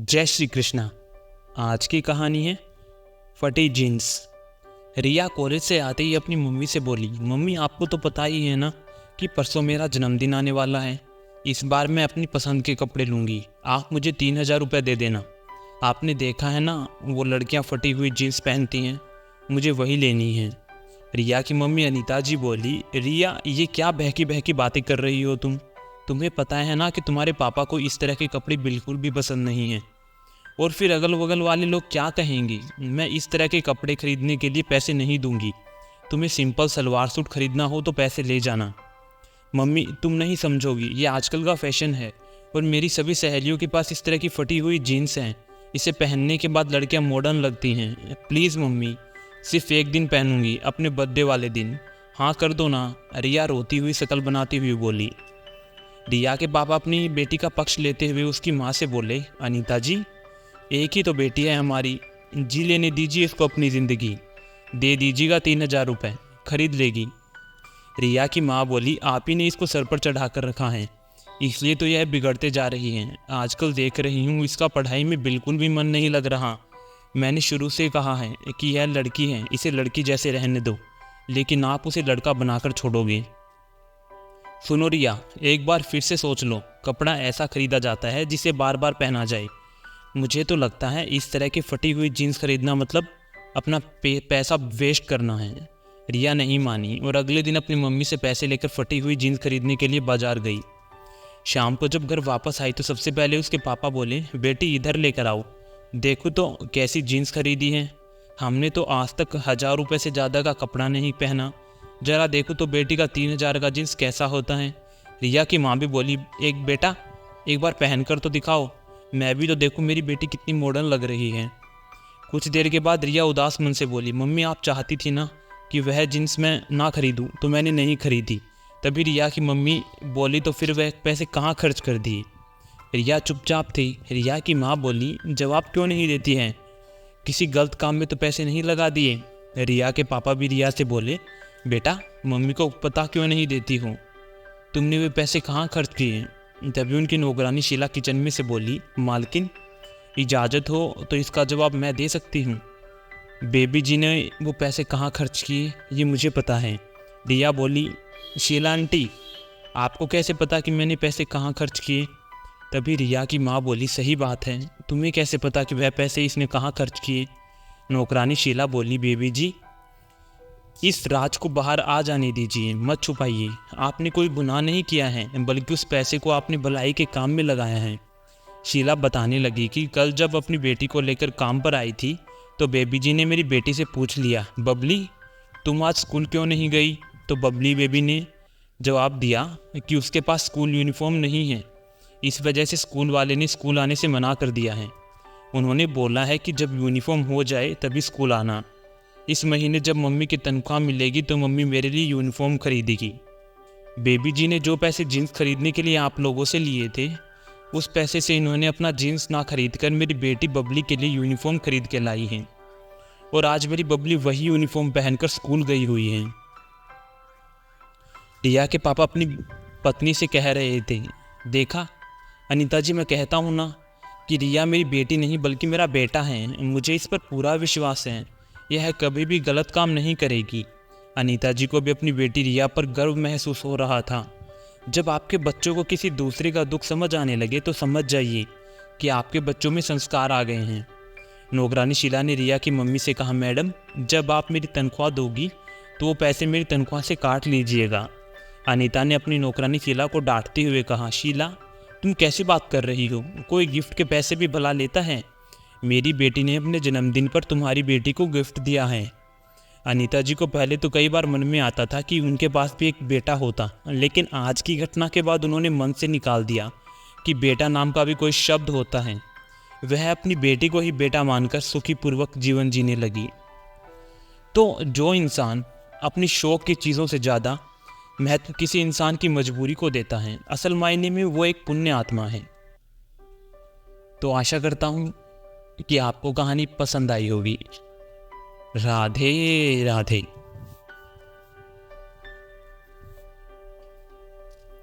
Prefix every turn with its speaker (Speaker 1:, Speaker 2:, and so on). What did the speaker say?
Speaker 1: जय श्री कृष्णा। आज की कहानी है फटी जीन्स। रिया कॉलेज से आते ही अपनी मम्मी से बोली, मम्मी आपको तो पता ही है ना कि परसों मेरा जन्मदिन आने वाला है। इस बार मैं अपनी पसंद के कपड़े लूँगी, आप मुझे 3,000 रुपये दे देना। आपने देखा है ना वो लड़कियाँ फटी हुई जीन्स पहनती हैं, मुझे वही लेनी है। रिया की मम्मी अनीता जी बोली, रिया ये क्या बहकी बहकी बातें कर रही हो तुम्हें पता है ना कि तुम्हारे पापा को इस तरह के कपड़े बिल्कुल भी पसंद नहीं हैं। और फिर अगल बगल वाले लोग क्या कहेंगे। मैं इस तरह के कपड़े खरीदने के लिए पैसे नहीं दूंगी। तुम्हें सिंपल सलवार सूट खरीदना हो तो पैसे ले जाना। मम्मी तुम नहीं समझोगी, ये आजकल का फैशन है और मेरी सभी सहेलियों के पास इस तरह की फटी हुई जीन्स हैं। इसे पहनने के बाद लड़कियां मॉडर्न लगती हैं। प्लीज़ मम्मी, सिर्फ एक दिन पहनूंगी, अपने बर्थडे वाले दिन। हाँ कर दो ना। रिया रोती हुई शक्ल बनाती हुई बोली। रिया के पापा अपनी बेटी का पक्ष लेते हुए उसकी माँ से बोले, अनीता जी एक ही तो बेटी है हमारी, जी लेने दीजिए इसको अपनी ज़िंदगी। दे दीजिएगा 3,000 रुपये, खरीद लेगी। रिया की माँ बोली, आप ही ने इसको सर पर चढ़ा कर रखा है, इसलिए तो यह बिगड़ते जा रही है। आजकल देख रही हूँ इसका पढ़ाई में बिल्कुल भी मन नहीं लग रहा। मैंने शुरू से कहा है कि यह लड़की है, इसे लड़की जैसे रहने दो, लेकिन आप उसे लड़का बनाकर छोड़ोगे। सुनो रिया, एक बार फिर से सोच लो। कपड़ा ऐसा खरीदा जाता है जिसे बार बार पहना जाए। मुझे तो लगता है इस तरह की फटी हुई जीन्स खरीदना मतलब अपना पैसा वेस्ट करना है। रिया नहीं मानी और अगले दिन अपनी मम्मी से पैसे लेकर फटी हुई जीन्स खरीदने के लिए बाजार गई। शाम को जब घर वापस आई तो सबसे पहले उसके पापा बोले, बेटी इधर लेकर आओ, देखो तो कैसी जीन्स खरीदी है। हमने तो आज तक 1,000 रुपये से ज़्यादा का कपड़ा नहीं पहना, जरा देखो तो बेटी का 3,000 का जीन्स कैसा होता है। रिया की माँ भी बोली, एक बेटा एक बार पहन कर तो दिखाओ, मैं भी तो देखूं मेरी बेटी कितनी मॉडर्न लग रही है। कुछ देर के बाद रिया उदास मन से बोली, मम्मी आप चाहती थी ना कि वह जीन्स मैं ना खरीदूं, तो मैंने नहीं खरीदी। तभी रिया की मम्मी बोली, तो फिर वह पैसे कहाँ खर्च कर दिए। रिया चुपचाप थी। रिया की माँ बोली, जवाब क्यों नहीं देती हैं, किसी गलत काम में तो पैसे नहीं लगा दिए। रिया के पापा भी रिया से बोले, बेटा मम्मी को पता क्यों नहीं देती हो, तुमने वे पैसे कहाँ खर्च किए। तभी उनकी नौकरानी शीला किचन में से बोली, मालकिन इजाज़त हो तो इसका जवाब मैं दे सकती हूँ। बेबी जी ने वो पैसे कहाँ खर्च किए ये मुझे पता है। रिया बोली, शीला आंटी आपको कैसे पता कि मैंने पैसे कहाँ खर्च किए। तभी रिया की माँ बोली, सही बात है, तुम्हें कैसे पता कि वह पैसे इसने कहाँ खर्च किए। नौकरानी शीला बोली, बेबी जी इस राज को बाहर आ जाने दीजिए, मत छुपाइए। आपने कोई गुनाह नहीं किया है, बल्कि उस पैसे को आपने भलाई के काम में लगाया है। शीला बताने लगी कि कल जब अपनी बेटी को लेकर काम पर आई थी तो बेबी जी ने मेरी बेटी से पूछ लिया, बबली तुम आज स्कूल क्यों नहीं गई। तो बबली बेबी ने जवाब दिया कि उसके पास स्कूल यूनिफॉर्म नहीं है, इस वजह से स्कूल वाले ने स्कूल आने से मना कर दिया है। उन्होंने बोला है कि जब यूनिफॉर्म हो जाए तभी स्कूल आना। इस महीने जब मम्मी की तनख्वाह मिलेगी तो मम्मी मेरे लिए यूनिफॉर्म खरीदेगी। बेबी जी ने जो पैसे जीन्स खरीदने के लिए आप लोगों से लिए थे, उस पैसे से इन्होंने अपना जीन्स ना खरीद कर मेरी बेटी बबली के लिए यूनिफॉर्म खरीद के लाई है, और आज मेरी बबली वही यूनिफॉर्म पहनकर स्कूल गई हुई है। रिया के पापा अपनी पत्नी से कह रहे थे, देखा अनीता जी, मैं कहता हूँ ना कि रिया मेरी बेटी नहीं बल्कि मेरा बेटा है। मुझे इस पर पूरा विश्वास है, यह कभी भी गलत काम नहीं करेगी। अनीता जी को भी अपनी बेटी रिया पर गर्व महसूस हो रहा था। जब आपके बच्चों को किसी दूसरे का दुख समझ आने लगे तो समझ जाइए कि आपके बच्चों में संस्कार आ गए हैं। नौकरानी शीला ने रिया की मम्मी से कहा, मैडम जब आप मेरी तनख्वाह दोगी तो वो पैसे मेरी तनख्वाह से काट लीजिएगा। अनीता ने अपनी नौकरानी शीला को डांटते हुए कहा, शीला तुम कैसी बात कर रही हो, कोई गिफ्ट के पैसे भी भला लेता है। मेरी बेटी ने अपने जन्मदिन पर तुम्हारी बेटी को गिफ्ट दिया है। अनीता जी को पहले तो कई बार मन में आता था कि उनके पास भी एक बेटा होता, लेकिन आज की घटना के बाद उन्होंने मन से निकाल दिया कि बेटा नाम का भी कोई शब्द होता है। वह अपनी बेटी को ही बेटा मानकर सुखीपूर्वक जीवन जीने लगी। तो जो इंसान अपनी शौक की चीज़ों से ज़्यादा महत्व किसी इंसान की मजबूरी को देता है, असल मायने में वो एक पुण्य आत्मा है। तो आशा करता हूँ कि आपको कहानी पसंद आई होगी। राधे राधे।